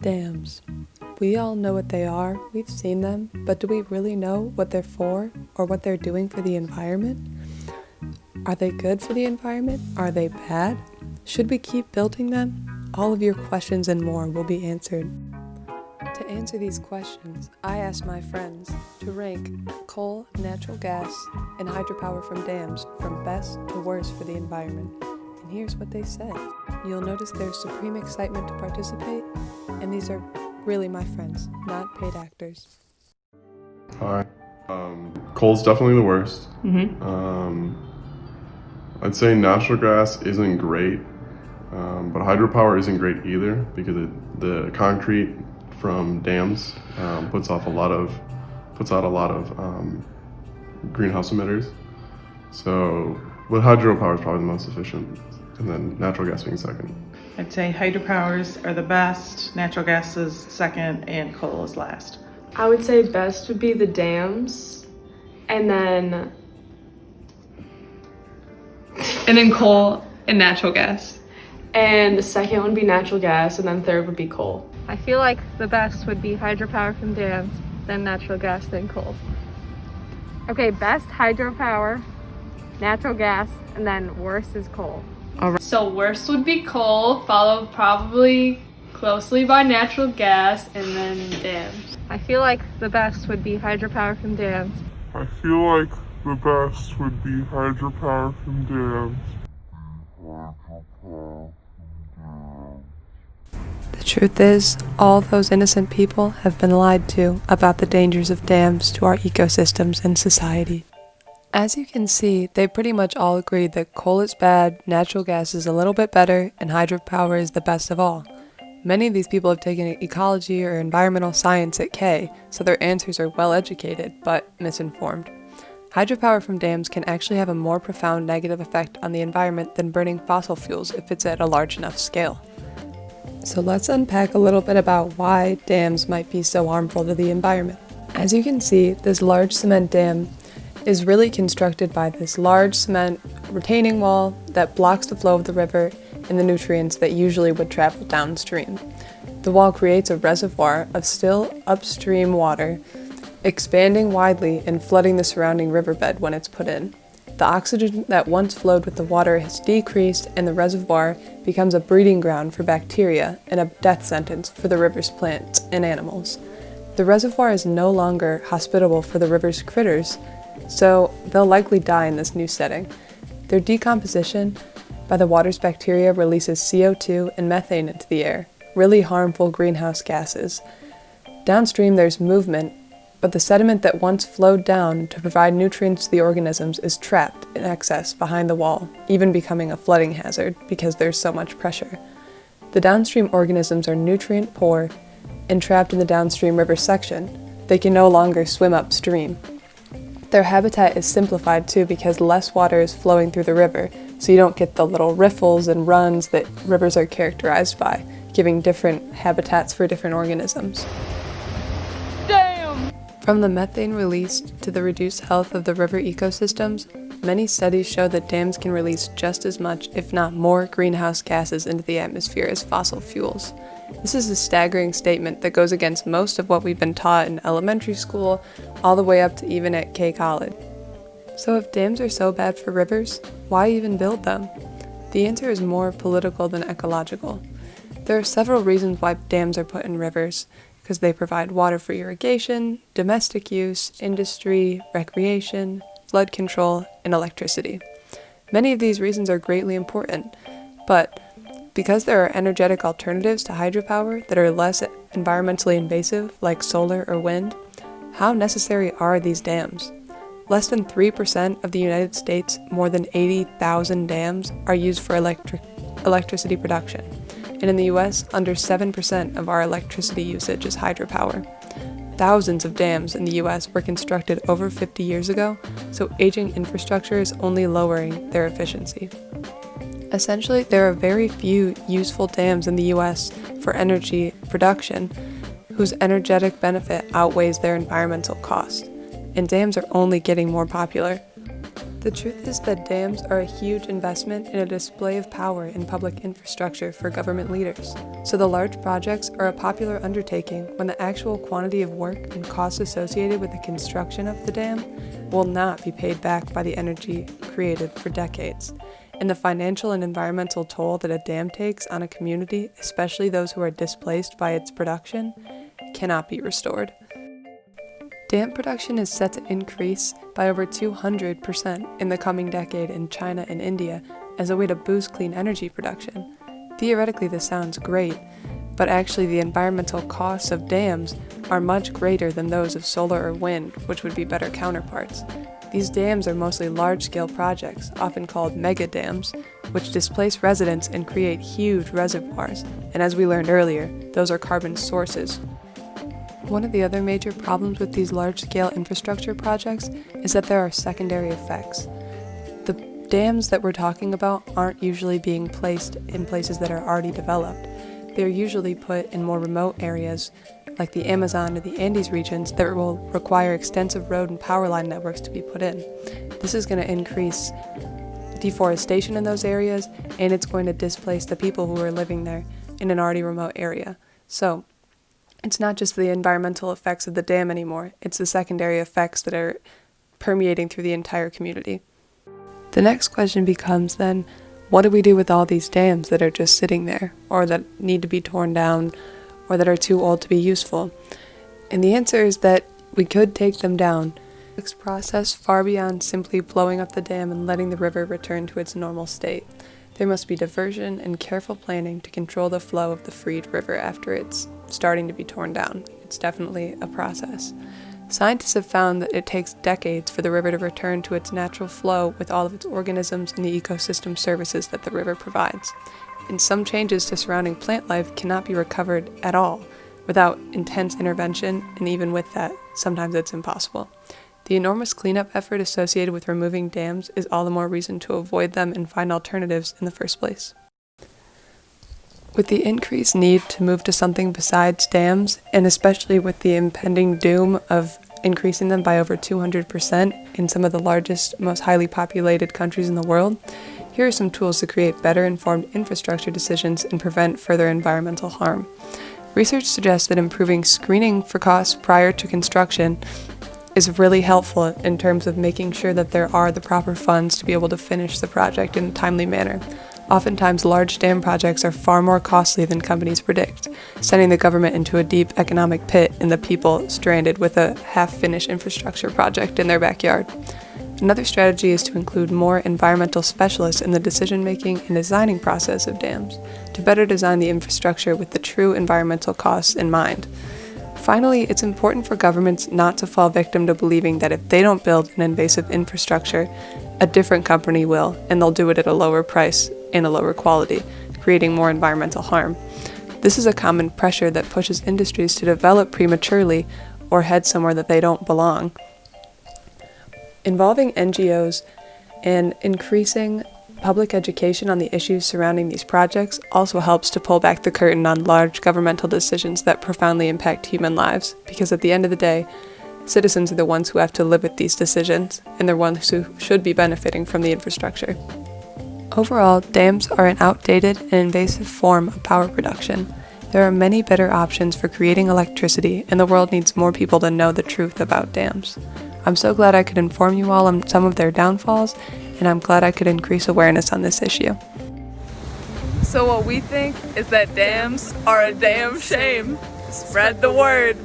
Dams. We all know what they are, we've seen them, but do we really know what they're for or what they're doing for the environment? Are they good for the environment? Are they bad? Should we keep building them? All of your questions and more will be answered. To answer these questions, I asked my friends to rank coal, natural gas, and hydropower from dams from best to worst for the environment. And here's what they said. You'll notice there's supreme excitement to participate, and these are really my friends, not paid actors. Hi. Coal's definitely the worst. I'd say natural gas isn't great, but hydropower isn't great either because the concrete from dams puts out a lot of greenhouse emitters. So, but hydropower is probably the most efficient, and then natural gas being second. I'd say hydropowers are the best, natural gas is second, and coal is last. I would say best would be the dams, and then coal and natural gas. And the second would be natural gas, and then third would be coal. I feel like the best would be hydropower from dams, then natural gas, then coal. Okay, best hydropower, natural gas, and then worst is coal. So worst would be coal, followed probably closely by natural gas, and then dams. I feel like the best would be hydropower from dams. I feel like the best would be hydropower from dams. The truth is, all those innocent people have been lied to about the dangers of dams to our ecosystems and society. As you can see, they pretty much all agreed that coal is bad, natural gas is a little bit better, and hydropower is the best of all. Many of these people have taken ecology or environmental science at K, so their answers are well educated, but misinformed. Hydropower from dams can actually have a more profound negative effect on the environment than burning fossil fuels if it's at a large enough scale. So let's unpack a little bit about why dams might be so harmful to the environment. As you can see, this large cement dam is really constructed by this large cement retaining wall that blocks the flow of the river and the nutrients that usually would travel downstream. The wall creates a reservoir of still upstream water, expanding widely and flooding the surrounding riverbed when it's put in. The oxygen that once flowed with the water has decreased, and the reservoir becomes a breeding ground for bacteria and a death sentence for the river's plants and animals. The reservoir is no longer hospitable for the river's critters, so they'll likely die in this new setting. Their decomposition by the water's bacteria releases CO2 and methane into the air, really harmful greenhouse gases. Downstream there's movement, but the sediment that once flowed down to provide nutrients to the organisms is trapped in excess behind the wall, even becoming a flooding hazard because there's so much pressure. The downstream organisms are nutrient poor and trapped in the downstream river section. They can no longer swim upstream. Their habitat is simplified too because less water is flowing through the river, so you don't get the little riffles and runs that rivers are characterized by, giving different habitats for different organisms. From the methane released to the reduced health of the river ecosystems, many studies show that dams can release just as much, if not more, greenhouse gases into the atmosphere as fossil fuels. This is a staggering statement that goes against most of what we've been taught in elementary school, all the way up to even at K College. So if dams are so bad for rivers, why even build them? The answer is more political than ecological. There are several reasons why dams are put in rivers, because they provide water for irrigation, domestic use, industry, recreation, flood control, and electricity. Many of these reasons are greatly important, but because there are energetic alternatives to hydropower that are less environmentally invasive, like solar or wind, how necessary are these dams? Less than 3% of the United States' more than 80,000 dams are used for electricity production. And in the US, under 7% of our electricity usage is hydropower. Thousands of dams in the US were constructed over 50 years ago, so aging infrastructure is only lowering their efficiency. Essentially, there are very few useful dams in the US for energy production whose energetic benefit outweighs their environmental cost, and dams are only getting more popular. The truth is that dams are a huge investment in a display of power in public infrastructure for government leaders. So the large projects are a popular undertaking when the actual quantity of work and costs associated with the construction of the dam will not be paid back by the energy created for decades. And the financial and environmental toll that a dam takes on a community, especially those who are displaced by its production, cannot be restored. Dam production is set to increase by over 200% in the coming decade in China and India as a way to boost clean energy production. Theoretically, this sounds great, but actually the environmental costs of dams are much greater than those of solar or wind, which would be better counterparts. These dams are mostly large-scale projects, often called mega dams, which displace residents and create huge reservoirs, and as we learned earlier, those are carbon sources. One of the other major problems with these large-scale infrastructure projects is that there are secondary effects. The dams that we're talking about aren't usually being placed in places that are already developed. They're usually put in more remote areas, like the Amazon or the Andes regions, that will require extensive road and power line networks to be put in. This is going to increase deforestation in those areas, and it's going to displace the people who are living there in an already remote area. So, it's not just the environmental effects of the dam anymore, it's the secondary effects that are permeating through the entire community. The next question becomes then, what do we do with all these dams that are just sitting there, or that need to be torn down, or that are too old to be useful? And the answer is that we could take them down. This process far beyond simply blowing up the dam and letting the river return to its normal state. There must be diversion and careful planning to control the flow of the freed river after it's starting to be torn down. It's definitely a process. Scientists have found that it takes decades for the river to return to its natural flow with all of its organisms and the ecosystem services that the river provides. And some changes to surrounding plant life cannot be recovered at all without intense intervention, and even with that, sometimes it's impossible. The enormous cleanup effort associated with removing dams is all the more reason to avoid them and find alternatives in the first place. With the increased need to move to something besides dams, and especially with the impending doom of increasing them by over 200% in some of the largest, most highly populated countries in the world, here are some tools to create better informed infrastructure decisions and prevent further environmental harm. Research suggests that improving screening for costs prior to construction is really helpful in terms of making sure that there are the proper funds to be able to finish the project in a timely manner. Oftentimes, large dam projects are far more costly than companies predict, sending the government into a deep economic pit and the people stranded with a half-finished infrastructure project in their backyard. Another strategy is to include more environmental specialists in the decision-making and designing process of dams, to better design the infrastructure with the true environmental costs in mind. Finally, it's important for governments not to fall victim to believing that if they don't build an invasive infrastructure, a different company will, and they'll do it at a lower price and a lower quality, creating more environmental harm. This is a common pressure that pushes industries to develop prematurely or head somewhere that they don't belong. Involving NGOs and increasing public education on the issues surrounding these projects also helps to pull back the curtain on large governmental decisions that profoundly impact human lives, because at the end of the day, citizens are the ones who have to live with these decisions, and they're ones who should be benefiting from the infrastructure. Overall, dams are an outdated and invasive form of power production. There are many better options for creating electricity, and the world needs more people to know the truth about dams. I'm so glad I could inform you all on some of their downfalls, and I'm glad I could increase awareness on this issue. So what we think is that dams are a damn shame. Spread the word.